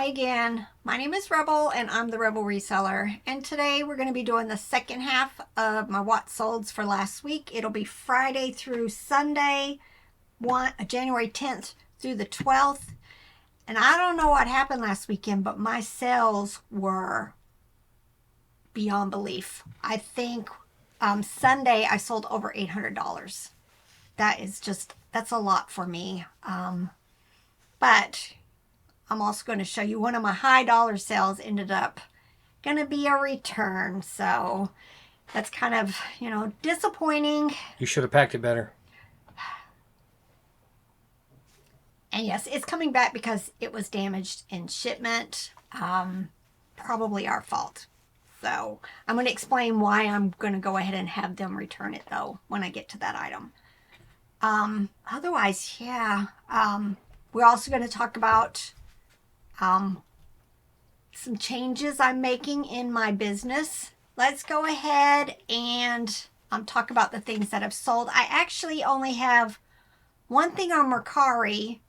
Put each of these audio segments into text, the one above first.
Hi again, my name is Rebel and I'm the Rebel Reseller, and today we're going to be doing the second half of my what solds for last week. It'll be Friday through Sunday, January 10th through the 12th. And I don't know what happened last weekend, but my sales were beyond belief. I think Sunday I sold over $800. That's a lot for me. But I'm also going to show you one of my high dollar sales ended up going to be a return. So that's kind of, disappointing. You should have packed it better. And yes, it's coming back because it was damaged in shipment. Probably our fault. So I'm going to explain why I'm going to go ahead and have them return it though when I get to that item. Otherwise, yeah. We're also going to talk about some changes I'm making in my business. Let's go ahead and talk about the things that I've sold. I actually only have one thing on Mercari,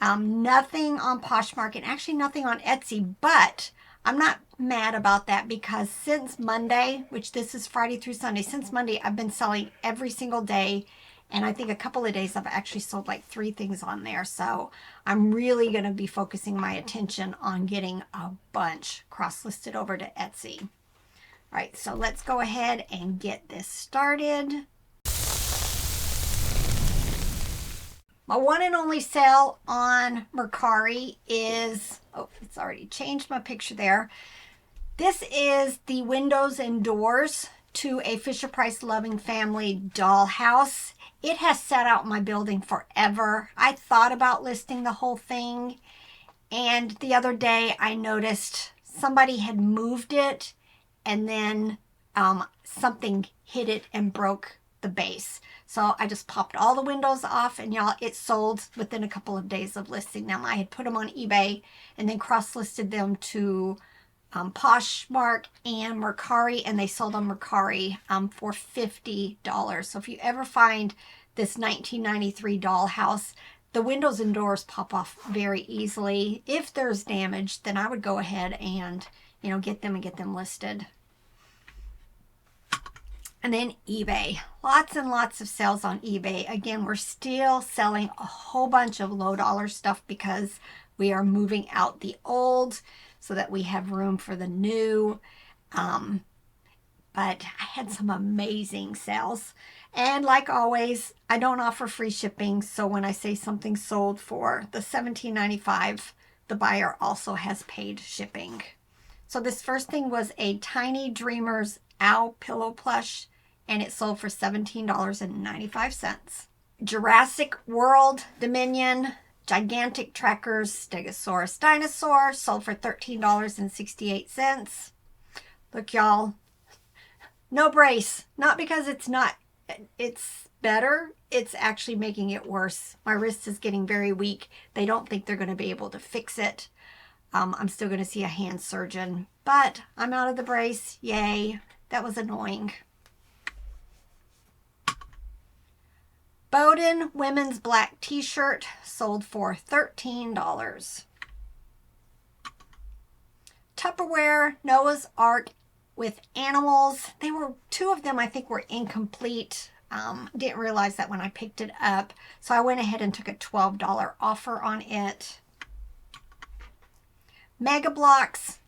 nothing on Poshmark, and actually nothing on Etsy, but I'm not mad about that because since Monday, which this is Friday through Sunday, since Monday I've been selling every single day. And I think a couple of days I've actually sold like 3 things on there. So I'm really going to be focusing my attention on getting a bunch cross-listed over to Etsy. All right, so let's go ahead and get this started. My one and only sale on Mercari is, it's already changed my picture there. This is the windows and doors to a Fisher-Price Loving Family dollhouse. It has sat out in my building forever. I thought about listing the whole thing, and the other day I noticed somebody had moved it and then something hit it and broke the base. So I just popped all the windows off, and y'all, it sold within a couple of days of listing them. I had put them on eBay and then cross-listed them to Poshmark and Mercari, and they sold on Mercari for $50. So if you ever find this 1993 dollhouse, the windows and doors pop off very easily. If there's damage, then I would go ahead and get them listed. And then eBay, lots and lots of sales on eBay. Again, we're still selling a whole bunch of low dollar stuff because we are moving out the old so that we have room for the new. But I had some amazing sales. And like always, I don't offer free shipping. So when I say something sold for the $17.95, the buyer also has paid shipping. So this first thing was a Tiny Dreamers Owl Pillow Plush, and it sold for $17.95. Jurassic World Dominion Gigantic Trackers Stegosaurus Dinosaur sold for $13.68. Look, y'all, no brace. Not because it's better. It's actually making it worse. My wrist is getting very weak. They don't think they're going to be able to fix it. I'm still going to see a hand surgeon, but I'm out of the brace. Yay. That was annoying. Bowden women's black t-shirt sold for $13. Tupperware Noah's Ark with animals. 2 of them I think were incomplete. Didn't realize that when I picked it up. So I went ahead and took a $12 offer on it. Mega Blocks.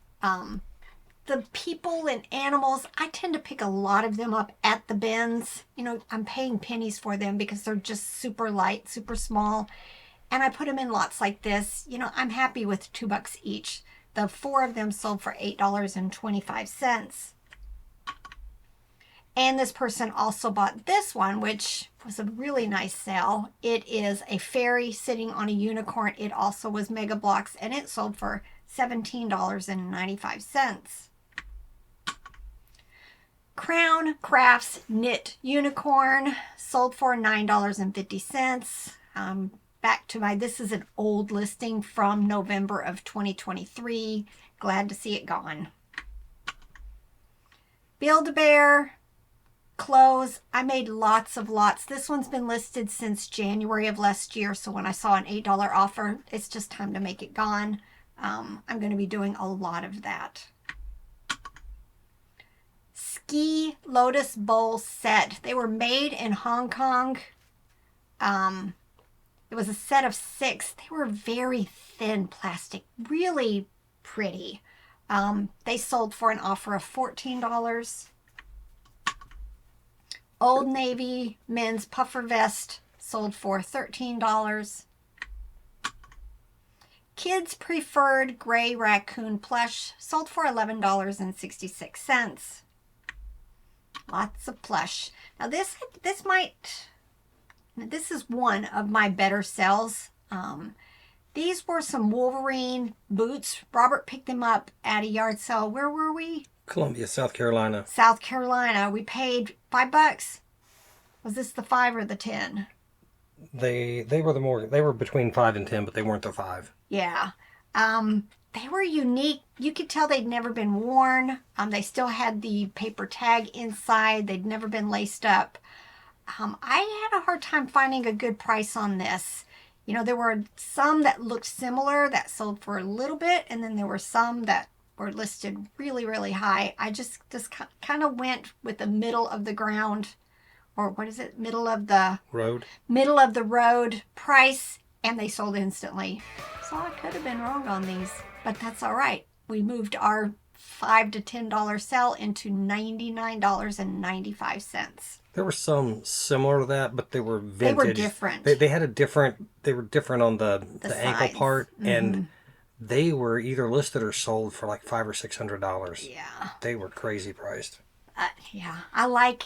The people and animals, I tend to pick a lot of them up at the bins. I'm paying pennies for them because they're just super light, super small. And I put them in lots like this. I'm happy with $2 each. The 4 of them sold for $8.25. And this person also bought this one, which was a really nice sale. It is a fairy sitting on a unicorn. It also was Mega Blocks, and it sold for $17.95. Crown Crafts Knit Unicorn sold for $9.50. This is an old listing from November of 2023. Glad to see it gone. Build-A-Bear clothes. I made lots. This one's been listed since January of last year. So when I saw an $8 offer, it's just time to make it gone. I'm going to be doing a lot of that. Ski Lotus Bowl set. They were made in Hong Kong. It was a set of 6. They were very thin plastic, really pretty. They sold for an offer of $14. Old Navy men's puffer vest sold for $13. Kids Preferred Gray Raccoon Plush sold for $11.66. Lots of plush. Now this is one of my better sells. These were some Wolverine boots. Robert picked them up at a yard sale. Where were we? Columbia, South Carolina. South Carolina. We paid $5. Was this the 5 or the 10? They were between 5 and 10, but they weren't the 5. Yeah. They were unique. You could tell they'd never been worn. They still had the paper tag inside. They'd never been laced up. I had a hard time finding a good price on this. You know, there were some that looked similar that sold for a little bit, and then there were some that were listed really, really high. I just kind of went with the middle of the ground, or what is it? Middle of the road price, and they sold instantly. So I could have been wrong on these, but that's all right. We moved our $5 to $10 sell into $99.95. There were some similar to that, but they were vintage. They were different. They were different on the ankle part, and they were either listed or sold for like $500 or $600. Yeah. They were crazy priced. Yeah. I like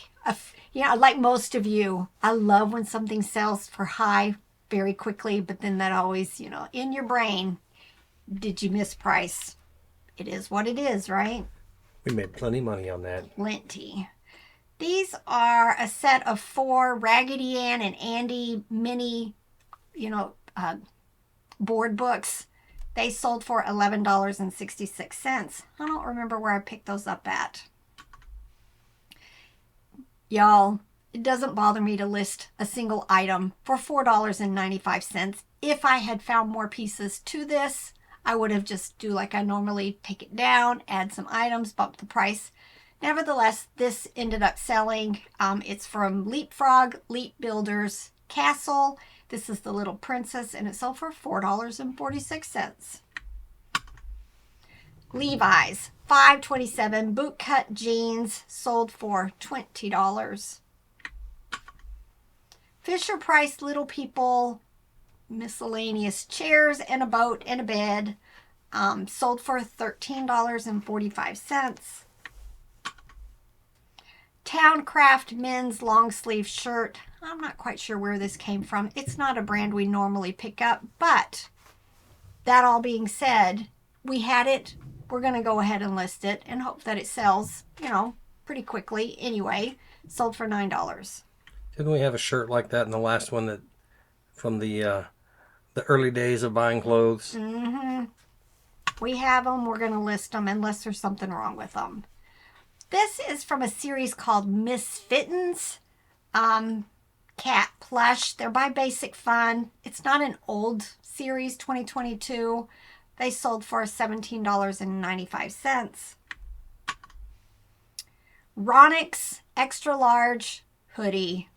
most of you, I love when something sells for high very quickly, but then that always, in your brain, did you misprice? It is what it is, right? We made plenty of money on that. Plenty. These are a set of 4 Raggedy Ann and Andy mini, board books. They sold for $11.66. I don't remember where I picked those up at. Y'all, it doesn't bother me to list a single item for $4.95. If I had found more pieces to this, I would have just do like I normally, take it down, add some items, bump the price. Nevertheless, this ended up selling. It's from Leapfrog Leap Builders Castle. This is the little princess, and it sold for $4.46. Levi's 527 bootcut jeans sold for $20. Fisher-Price Little People miscellaneous chairs and a boat and a bed sold for $13.45. Towncraft men's long sleeve shirt. I'm not quite sure where this came from. It's not a brand we normally pick up, but that all being said, we had it. We're going to go ahead and list it and hope that it sells, pretty quickly. Anyway, sold for $9. Didn't we have a shirt like that in the last one that from the early days of buying clothes? Mm-hmm. We have them. We're going to list them unless there's something wrong with them. This is from a series called Misfittins. Cat plush. They're by Basic Fun. It's not an old series, 2022. They sold for $17.95. Ronix extra large hoodie.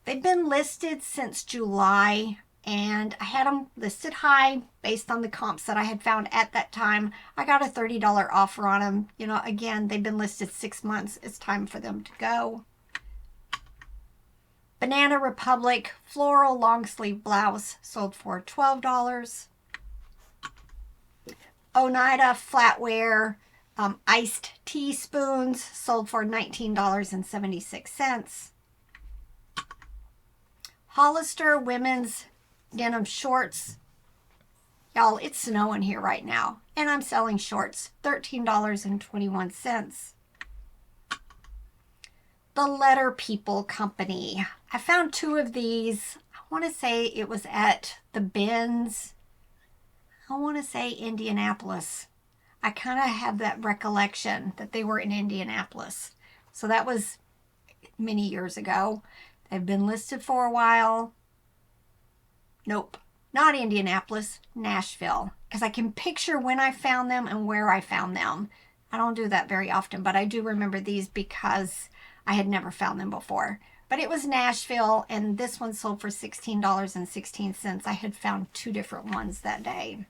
They've been listed since July, and I had them listed high based on the comps that I had found at that time. I got a $30 offer on them. Again, they've been listed 6 months. It's time for them to go. Banana Republic floral long sleeve blouse sold for $12. Oneida flatware iced teaspoons sold for $19.76. Hollister women's denim shorts. Y'all, it's snowing here right now, and I'm selling shorts, $13.21. The Letter People Company. I found 2 of these. I want to say it was at the Benz. I want to say Indianapolis. I kind of have that recollection that they were in Indianapolis. So that was many years ago. They've been listed for a while. Nope. not Indianapolis, Nashville, because I can picture when I found them and where I found them. I don't do that very often, but I do remember these because I had never found them before. But it was Nashville, and this one sold for $16.16. I had found two different ones that day.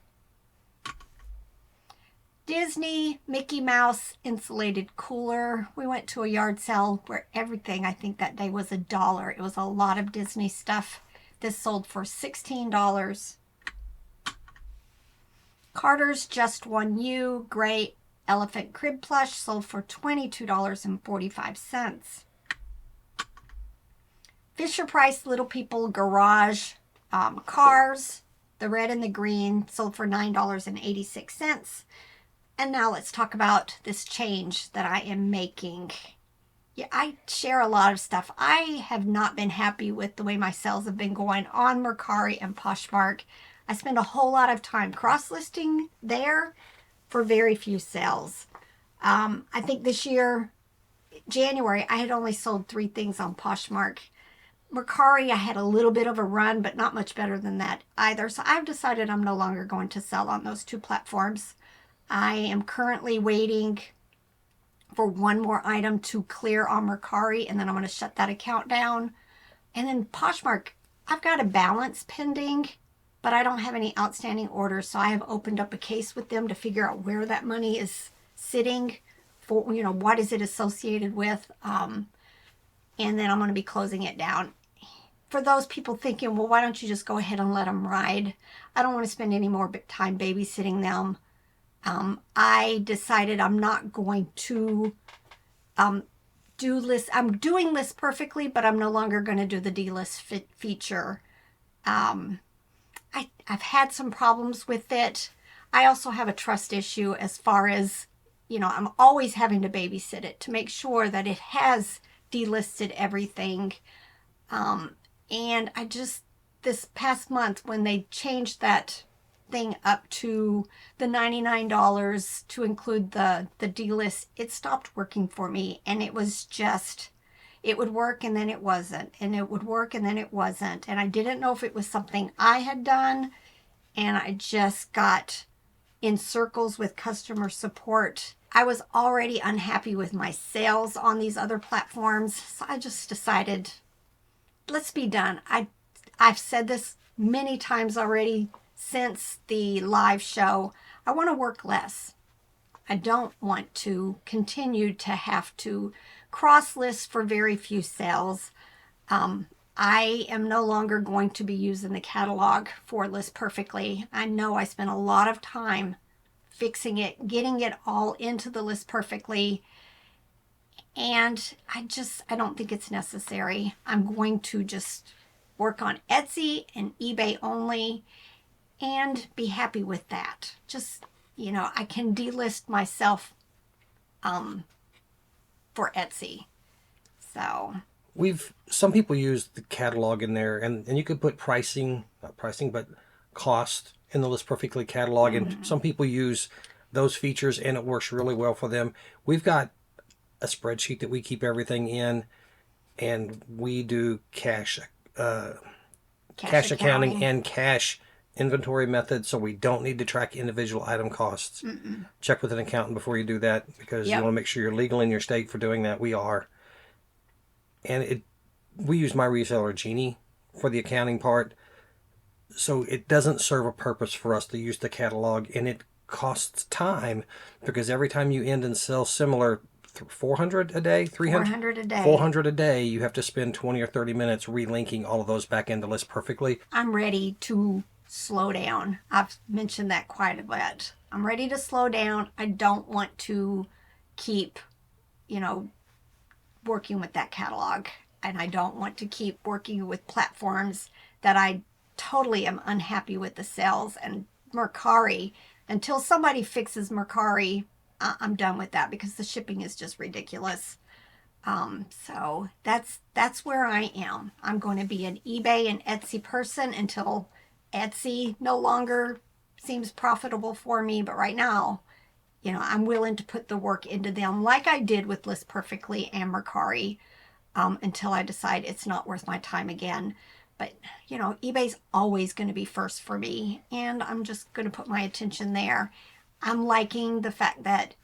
Disney Mickey Mouse insulated cooler. We went to a yard sale where everything, I think that day, was $1. It was a lot of Disney stuff. This sold for $16. Carter's Just One You Gray Elephant Crib Plush sold for $22.45. Fisher-Price Little People Garage Cars, the red and the green, sold for $9.86. And now let's talk about this change that I am making. Yeah, I share a lot of stuff. I have not been happy with the way my sales have been going on Mercari and Poshmark. I spend a whole lot of time cross-listing there for very few sales. I think this year, January, I had only sold 3 things on Poshmark. Mercari, I had a little bit of a run, but not much better than that either. So I've decided I'm no longer going to sell on those 2 platforms. I am currently waiting for one more item to clear on Mercari, and then I'm going to shut that account down. And then Poshmark, I've got a balance pending, but I don't have any outstanding orders, so I have opened up a case with them to figure out where that money is sitting for, what is it associated with, and then I'm going to be closing it down. For those people thinking, well, why don't you just go ahead and let them ride? I don't want to spend any more time babysitting them. I decided I'm not going to do lists. I'm doing lists perfectly, but I'm no longer going to do the delist feature. I've had some problems with it. I also have a trust issue as far as, I'm always having to babysit it to make sure that it has delisted everything. And this past month when they changed that thing up to the $99 to include the delist, it stopped working for me, and it was just, it would work and then it wasn't, and it would work and then it wasn't, and I didn't know if it was something I had done, and I just got in circles with customer support. I was already unhappy with my sales on these other platforms, so I just decided, let's be done. I've said this many times already since the live show. I want to work less. I don't want to continue to have to cross list for very few sales. I am no longer going to be using the catalog for List Perfectly. I know I spent a lot of time fixing it, getting it all into the List Perfectly, and I don't think it's necessary. I'm going to just work on Etsy and eBay only and be happy with that. Just, I can delist myself for Etsy. So some people use the catalog in there, and you could put but cost in the List Perfectly catalog, and some people use those features and it works really well for them. We've got a spreadsheet that we keep everything in, and we do cash accounting and cash inventory method, so we don't need to track individual item costs. Check with an accountant before you do that, because you want to make sure you're legal in your state for doing that. We are. And we use my Reseller Genie for the accounting part, so it doesn't serve a purpose for us to use the catalog, and it costs time, because every time you end and sell similar 400 a day, 400 a day. 400 a day, you have to spend 20 or 30 minutes relinking all of those back into List Perfectly. I'm ready to slow down. I've mentioned that quite a bit. I'm ready to slow down. I don't want to keep, working with that catalog. And I don't want to keep working with platforms that I totally am unhappy with the sales. And Mercari, until somebody fixes Mercari, I'm done with that, because the shipping is just ridiculous. So that's where I am. I'm going to be an eBay and Etsy person until Etsy no longer seems profitable for me. But right now, I'm willing to put the work into them like I did with List Perfectly and Mercari, until I decide it's not worth my time again. But, you know, eBay's always going to be first for me, and I'm just going to put my attention there. I'm liking the fact that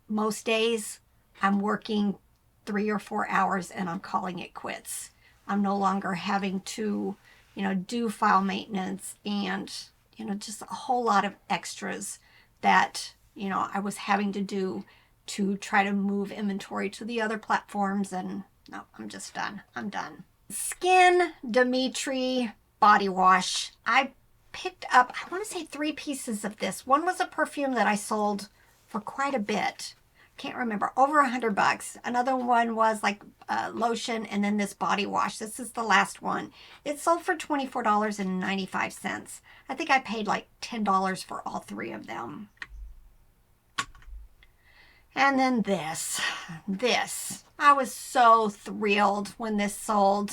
most days I'm working 3 or 4 hours and I'm calling it quits. I'm no longer having to, you know, do file maintenance and, you know, just a whole lot of extras that, you know, I was having to do to try to move inventory to the other platforms. And no, I'm just done. I'm done. Skin Dimitri body wash. I picked up, I want to say 3 pieces of this. One was a perfume that I sold for quite a bit. Can't remember, over $100. Another one was like lotion, and then this body wash. This is the last one. It sold for $24.95. I think I paid like $10 for all 3 of them. And then this. I was so thrilled when this sold.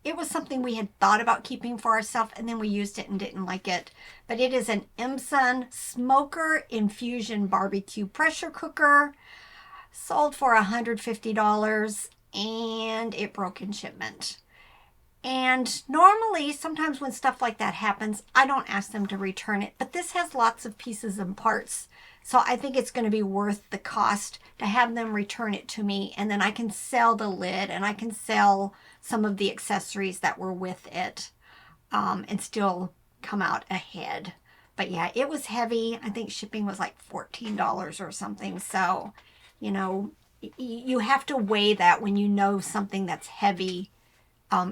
It was something we had thought about keeping for ourselves, and then we used it and didn't like it. But it is an Imsun Smoker Infusion Barbecue Pressure Cooker. Sold for $150, and it broke in shipment. And normally, sometimes when stuff like that happens, I don't ask them to return it. But this has lots of pieces and parts. So I think it's going to be worth the cost to have them return it to me. And then I can sell the lid, and I can sell some of the accessories that were with it, and still come out ahead. But yeah, it was heavy. I think shipping was like $14 or something. So, you know, you have to weigh that when you know something that's heavy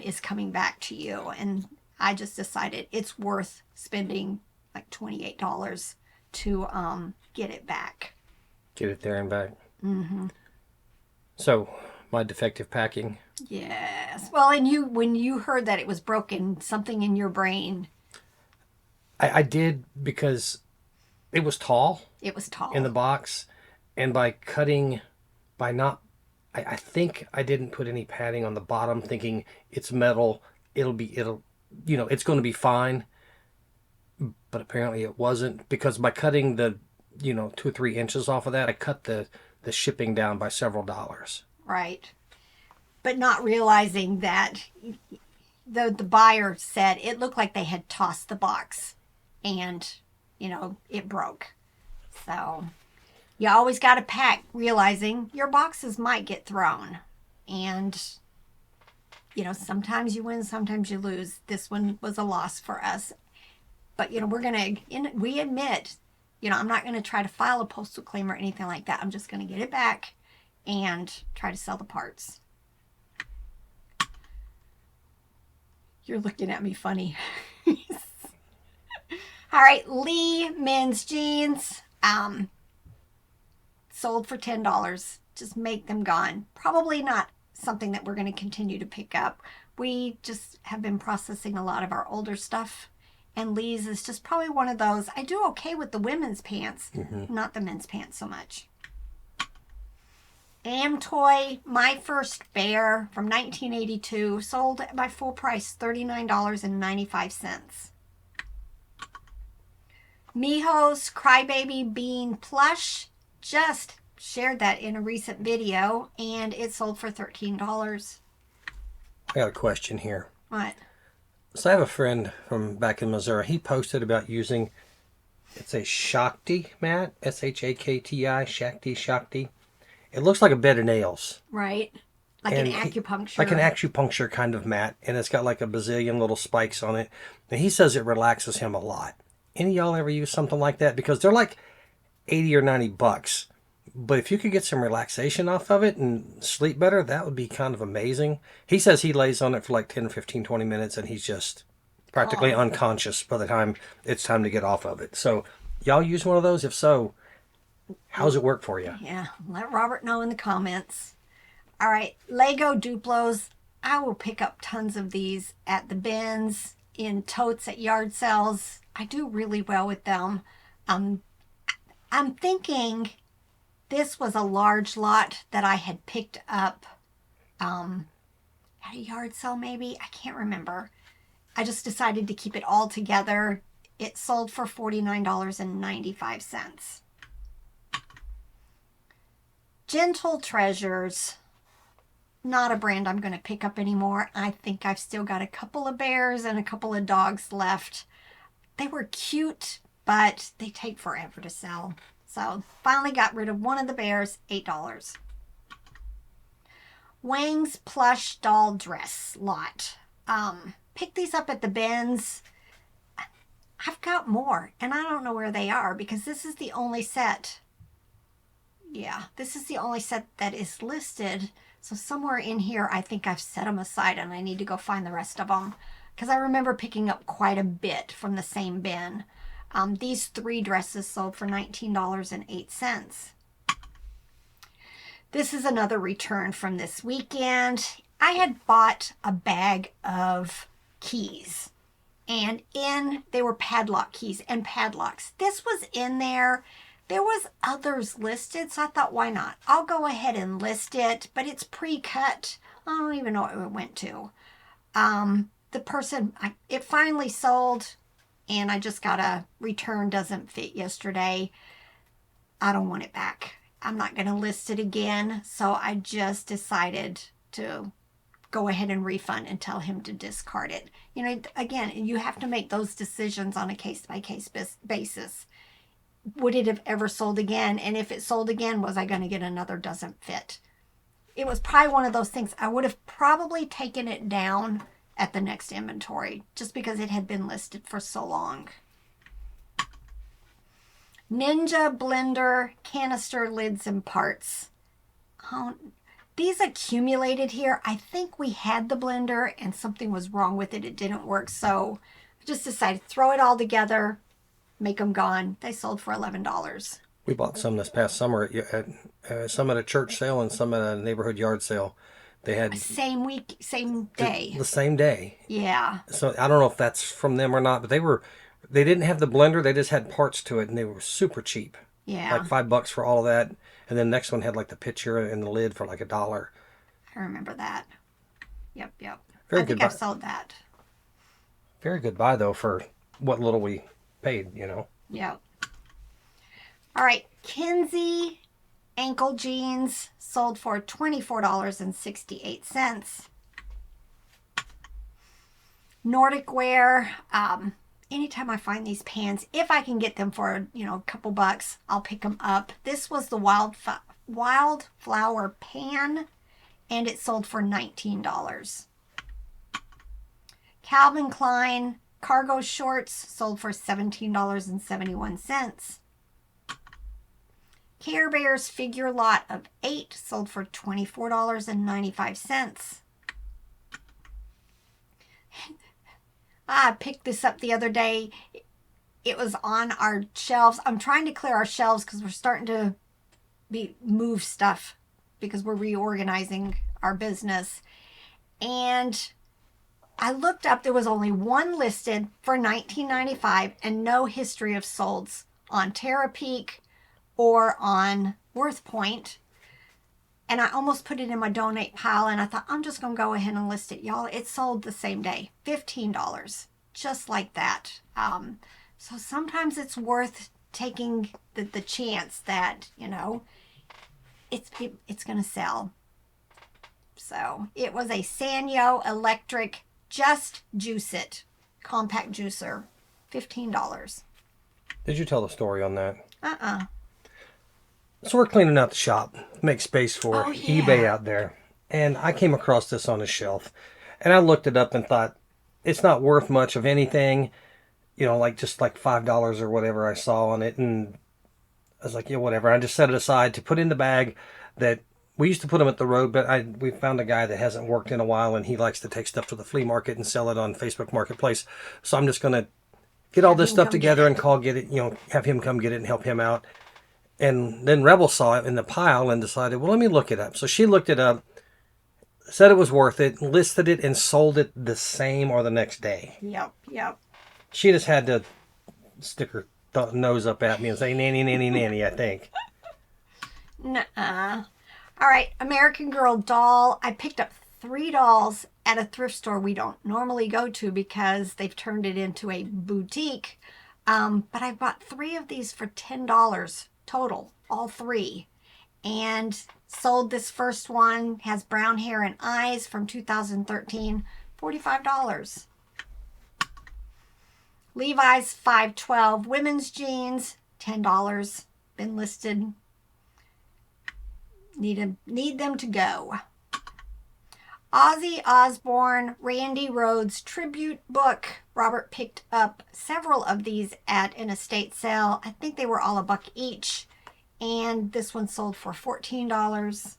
is coming back to you. And I just decided it's worth spending like $28 to get it back. Get it there and back. Mm-hmm. So, my defective packing. Yes. Well, and when you heard that it was broken, something in your brain. I did, because it was tall. It was tall. In the box. And by I think I didn't put any padding on the bottom, thinking it's metal, it's going to be fine. But apparently it wasn't, because by cutting the, 2 or 3 inches off of that, I cut the shipping down by several dollars. Right. But not realizing that the buyer said it looked like they had tossed the box and, it broke. So you always got to pack realizing your boxes might get thrown. And, sometimes you win, sometimes you lose. This one was a loss for us. But, we admit, I'm not going to try to file a postal claim or anything like that. I'm just going to get it back and try to sell the parts. You're looking at me funny. All right, Lee men's jeans. Sold for $10. Just make them gone. Probably not something that we're going to continue to pick up. We just have been processing a lot of our older stuff. And Lee's is just probably one of those. I do okay with the women's pants, not the men's pants so much. Toy, My First Bear from 1982, sold by full price, $39.95. Miho's Crybaby Bean Plush, just shared that in a recent video, and it sold for $13. I got a question here. What? So I have a friend from back in Missouri. He posted about using, it's a Shakti mat, S-H-A-K-T-I, Shakti. It looks like a bed of nails. Right. Like an acupuncture. Like an acupuncture kind of mat. And it's got like a bazillion little spikes on it. And he says it relaxes him a lot. Any of y'all ever use something like that? Because they're like $80 or $90. But if you could get some relaxation off of it and sleep better, that would be kind of amazing. He says he lays on it for like 10, 15, 20 minutes and he's just practically unconscious by the time it's time to get off of it. So y'all use one of those? If so, how's it work for you? Yeah, let Robert know in the comments. All right, Lego Duplos. I will pick up tons of these at the bins, in totes at yard sales. I do really well with them. I'm thinking this was a large lot that I had picked up at a yard sale maybe. I can't remember. I just decided to keep it all together. It sold for $49.95. Gentle Treasures. not a brand I'm going to pick up anymore. I think I've still got a couple of bears and a couple of dogs left. They were cute, but they take forever to sell. So finally got rid of one of the bears, $8. Wang's plush doll dress lot. Picked these up at the bins. I've got more, and I don't know where they are because this is the only set. Yeah, this is the only set that is listed. So somewhere in here, I think I've set them aside, and I need to go find the rest of them because I remember picking up quite a bit from the same bin. These 3 dresses sold for $19.08. This is another return from this weekend. I had bought a bag of keys, and they were padlock keys and padlocks. This was in there. There was others listed, so I thought, why not? I'll go ahead and list it, but it's pre-cut. I don't even know what it went to. The person, it finally sold, and I just got a return doesn't fit yesterday. I don't want it back. I'm not going to list it again, so I just decided to go ahead and refund and tell him to discard it. You know, again, you have to make those decisions on a case-by-case basis. Would it have ever sold again? And if it sold again, was I going to get another doesn't fit? It was probably one of those things. I would have probably taken it down at the next inventory just because it had been listed for so long. Ninja blender canister lids and parts. These accumulated here. I think we had the blender and something was wrong with it. It didn't work. So I just decided to throw it all together, make them gone. They sold for $11. We bought some this past summer at some at a church sale and some at a neighborhood yard sale. They had same week, same day. The same day. Yeah. So I don't know if that's from them or not, but they didn't have the blender. They just had parts to it, and they were super cheap. Yeah. Like $5 for all of that, and then the next one had like the pitcher and the lid for like $1. I remember that. Yep. Very I think good I've buy. sold that. Very good buy though for what little we paid, you know. Yep. All right, Kinsey ankle jeans sold for $24.68. Nordic wear. Anytime I find these pants, if I can get them for a couple bucks, I'll pick them up. This was the wildflower pan, and it sold for $19. Calvin Klein cargo shorts sold for $17.71. Care Bears figure lot of 8 sold for $24.95. I picked this up the other day. It was on our shelves. I'm trying to clear our shelves because we're starting to move stuff because we're reorganizing our business. And I looked up, there was only one listed for $19.95 and no history of solds on Terapeak or on WorthPoint. And I almost put it in my donate pile, and I thought, I'm just going to go ahead and list it. Y'all, it sold the same day. $15. Just like that. So sometimes it's worth taking the chance that, it's going to sell. So it was a Sanyo electric Just Juice It compact juicer. $15. Did you tell the story on that? Uh-uh. So we're cleaning out the shop, make space for eBay Yeah. out there. And I came across this on a shelf. And I looked it up and thought, it's not worth much of anything. Just like $5 or whatever I saw on it. And I was like, yeah, whatever. I just set it aside to put in the bag that we used to put them at the road. But we found a guy that hasn't worked in a while, and he likes to take stuff to the flea market and sell it on Facebook Marketplace. So I'm just going to get all this stuff together and have him come get it and help him out. And then Rebel saw it in the pile and decided, well, let me look it up. So she looked it up, said it was worth it, listed it, and sold it the same or the next day. Yep. She just had to stick her nose up at me and say, nanny, nanny, nanny, I think. Nuh-uh. All right, American Girl doll. I picked up 3 dolls at a thrift store we don't normally go to because they've turned it into a boutique. But I bought 3 of these for $10 total, all 3. and sold this first one. Has brown hair and eyes from 2013, $45. Levi's 512 women's jeans, $10. Been listed. Need them to go. Ozzy Osbourne, Randy Rhoads tribute book. Robert picked up several of these at an estate sale. I think they were all $1 each. And this one sold for $14.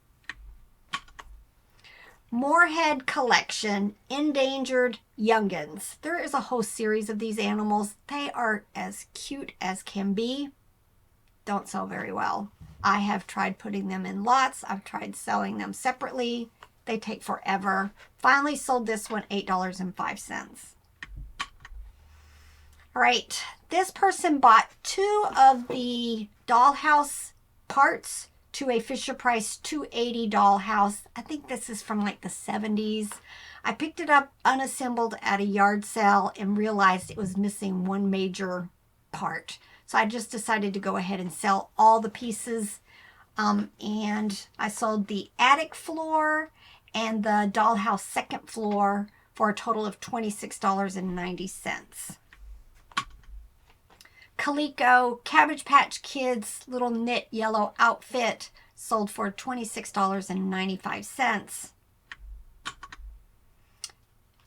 Moorhead Collection, Endangered Young'uns. There is a whole series of these animals. They are as cute as can be. Don't sell very well. I have tried putting them in lots. I've tried selling them separately. They take forever. Finally sold this one, $8.05. All right, this person bought 2 of the dollhouse parts to a Fisher-Price 280 dollhouse. I think this is from like the 70s. I picked it up unassembled at a yard sale and realized it was missing one major part. So I just decided to go ahead and sell all the pieces. And I sold the attic floor and the dollhouse second floor for a total of $26.90. Calico Cabbage Patch Kids little knit yellow outfit sold for $26.95.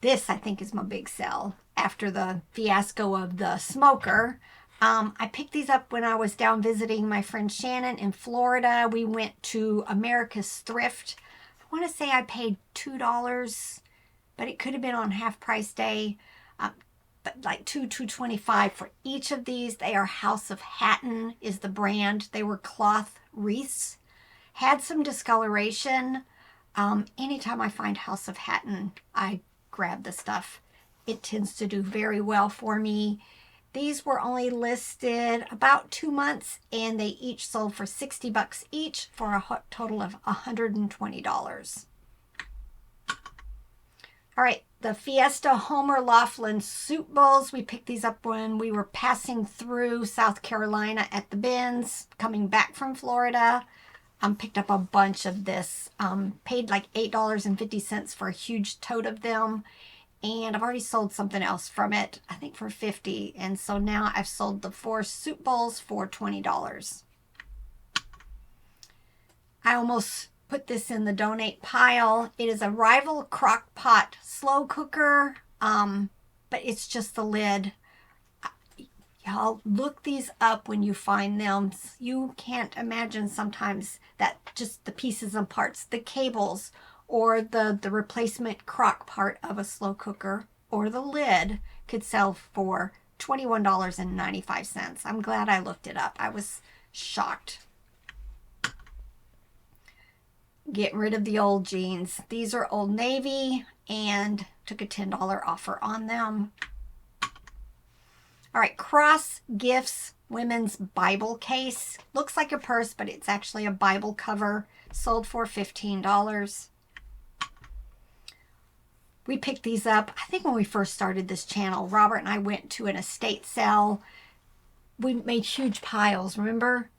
This, I think, is my big sell after the fiasco of the smoker. I picked these up when I was down visiting my friend Shannon in Florida. We went to America's Thrift. I want to say I paid $2, but it could have been on half price day. But like $2.25 for each of these. They are House of Hatton is the brand. They were cloth wreaths. Had some discoloration. Anytime I find House of Hatton, I grab the stuff. It tends to do very well for me. These were only listed about 2 months, and they each sold for $60 each for a total of $120. All right, the Fiesta Homer Laughlin soup bowls. We picked these up when we were passing through South Carolina at the bins, coming back from Florida. Picked up a bunch of this. Paid like $8.50 for a huge tote of them. And I've already sold something else from it, I think for $50. And so now I've sold the 4 soup bowls for $20. I almost put this in the donate pile. It is a Rival crock pot slow cooker, but it's just the lid. Y'all look these up when you find them. You can't imagine sometimes that just the pieces and parts, the cables, or the replacement crock part of a slow cooker, or the lid could sell for $21.95. I'm glad I looked it up. I was shocked. Getting rid of the old jeans. These are Old Navy and took a $10 offer on them. All right, Cross Gifts women's Bible case. Looks like a purse, but it's actually a Bible cover. Sold for $15. We picked these up, I think when we first started this channel. Robert and I went to an estate sale. We made huge piles, remember?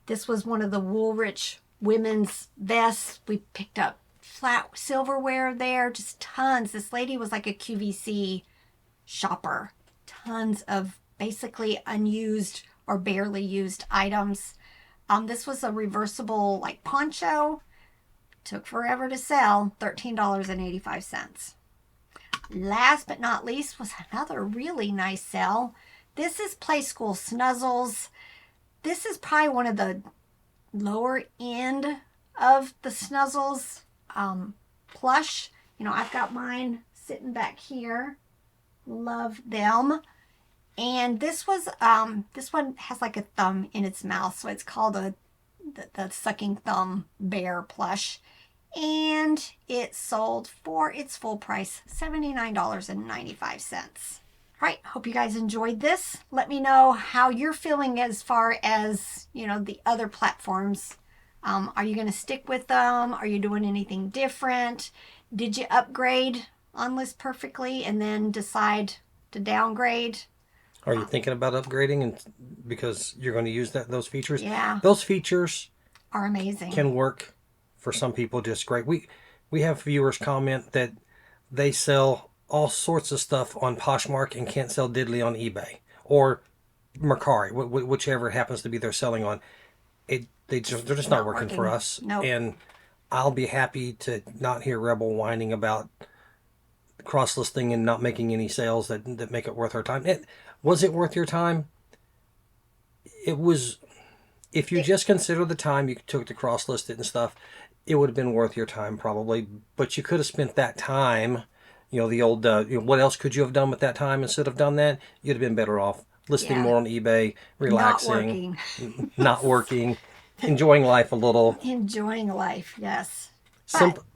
This was one of the Woolrich women's vests. We picked up flat silverware there, just tons. This lady was like a QVC shopper. Tons of basically unused or barely used items. This was a reversible like poncho. Took forever to sell, $13.85. Last but not least was another really nice sell. This is Play School Snuzzles. This is probably one of the lower end of the Snuzzles plush. You know, I've got mine sitting back here. Love them. And this was this one has like a thumb in its mouth, so it's called the sucking thumb bear plush. And it sold for its full price, $79.95. All right, hope you guys enjoyed this. Let me know how you're feeling as far as, you know, the other platforms. Are you going to stick with them? Are you doing anything different? Did you upgrade on List Perfectly and then decide to downgrade? Are you thinking about upgrading and because you're going to use those features? Yeah. Those features are amazing. can work for some people just great. We have viewers comment that they sell all sorts of stuff on Poshmark and can't sell diddly on eBay or Mercari, whichever it happens to be they're selling on. They're just not working for us. Nope. And I'll be happy to not hear Rebel whining about cross listing and not making any sales that make it worth our time. Was it worth your time? It was. If you just consider the time you took to cross list it and stuff, it would have been worth your time probably. But you could have spent that time, the old, what else could you have done with that time instead of done that? You'd have been better off listing more on eBay, relaxing, not working, enjoying life a little. Enjoying life, yes.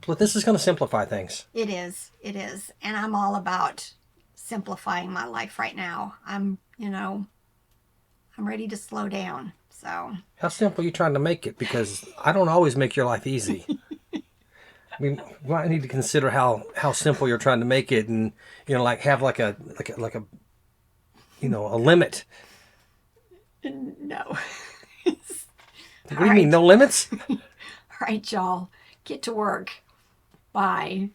But this is going to simplify things. It is. And I'm all about simplifying my life right now. I'm ready to slow down. So how simple are you trying to make it? Because I don't always make your life easy. I mean, you might need to consider how simple you're trying to make it, and like have like a a limit. No. What do you mean, no limits? All right, y'all. Get to work. Bye.